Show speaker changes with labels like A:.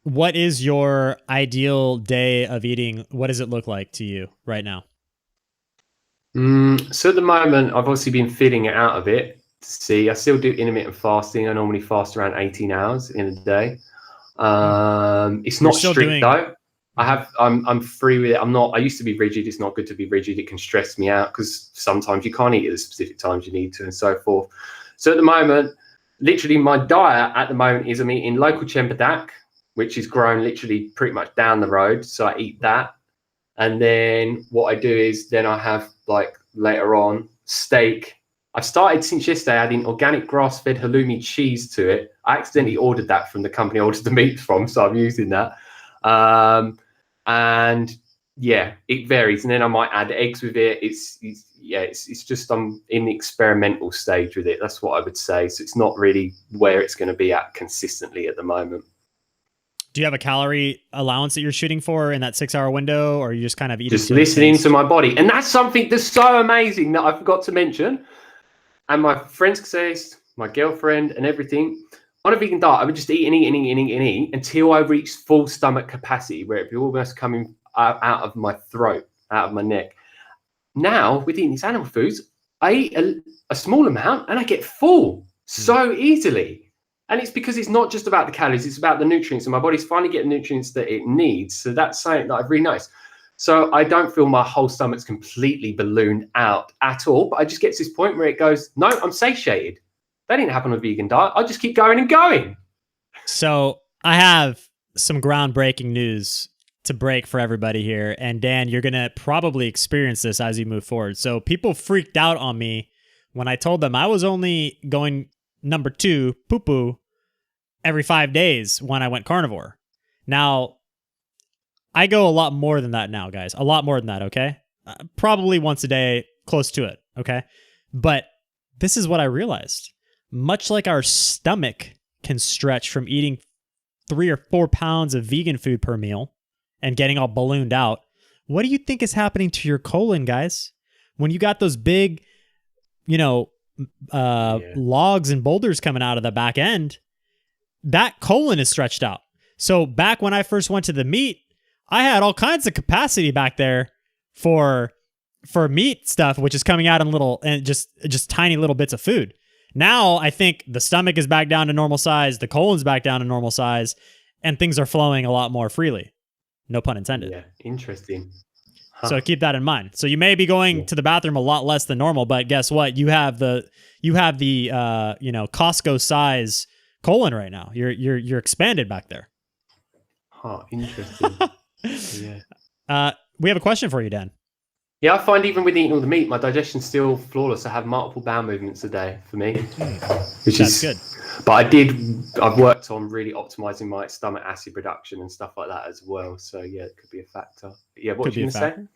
A: what is your ideal day of eating? What does it look like to you right now?
B: So at the moment, I've obviously been feeling it out a bit to see. I still do intermittent fasting. I normally fast around 18 hours in a day.
A: Hmm.
B: It's
A: You're
B: not
A: still
B: strict
A: doing.
B: though.
A: Mhm.
B: I'm free with it. I'm not. I used to be rigid. It's not good to be rigid. It can stress me out because sometimes you can't eat at the specific times you need to, and so forth. So at the moment, literally my diet at the moment is I'm eating local chempedak, which is grown literally pretty much down the road. So I eat that. And then what I do is then I have like later on steak. I've started since yesterday adding organic grass-fed halloumi cheese to it. I accidentally
A: Mm.
B: ordered that from the company I ordered the meat from, so I'm using that. And yeah, it varies. And then I might add eggs with it. It's just I'm in the experimental stage with it. That's what I would say. So it's not really where it's going to be at consistently at the moment.
A: Do you have a calorie allowance that you're shooting for in that 6 hour window, or are you just kind of eating
B: Just
A: to
B: listening to
A: taste?
B: my body. And that's something that's so amazing that I forgot to mention. And my friends says, my girlfriend and everything, on a vegan diet, I would just eat and eat and eat and eat and eat until I reached full stomach capacity, where it'd be almost coming out of my throat, out of my neck. Now, with eating these animal foods, I eat a small amount and I get full
A: Mm.
B: so easily. And it's because it's not just about the calories, it's about the nutrients. And my body's finally getting nutrients that it needs. So that's something that I've really noticed. So I don't feel my whole stomach's completely ballooned out at all. But I just get to this point where it goes, no, I'm satiated. That didn't happen on a vegan diet. I just keep going and going.
A: So I have some groundbreaking news to break for everybody here. And Dan, you're going to probably experience this as you move forward. So people freaked out on me when I told them I was only going number 2 poo poo every 5 days when I went carnivore. Now, I go a lot more than that now, guys. A lot more than that, okay? Probably once a day, close to it, okay? But this is what I realized. Much like our stomach can stretch from eating 3 or 4 pounds of vegan food per meal and getting all ballooned out, what do you think is happening to your colon, guys? When you got those big, you know,
B: Yeah.
A: logs and boulders coming out of the back end, that colon is stretched out. So back when I first went to the meat, I had all kinds of capacity back there for meat stuff, which is coming out in little and just tiny little bits of food. Now I think the stomach is back down to normal size, the colon's back down to normal size, and things are flowing a lot more freely. No pun intended.
B: Yeah. Interesting.
A: So
B: Huh.
A: keep that in mind. So you may be going
B: Yeah.
A: to the bathroom a lot less than normal, but guess what? You have the Costco size colon right now. You're expanded back there.
B: Huh. Interesting. Yeah.
A: We have a question for you, Dan.
B: Yeah, I find even with eating all the meat, my digestion's still flawless. I have multiple bowel movements a day for me,
A: Hmm,
B: which
A: that's
B: is.
A: good.
B: But I've worked on really optimizing my stomach acid production and stuff like that as well. So yeah, it could be a factor. But yeah, what
A: Could
B: was
A: be
B: you
A: a
B: going to say?
A: factor.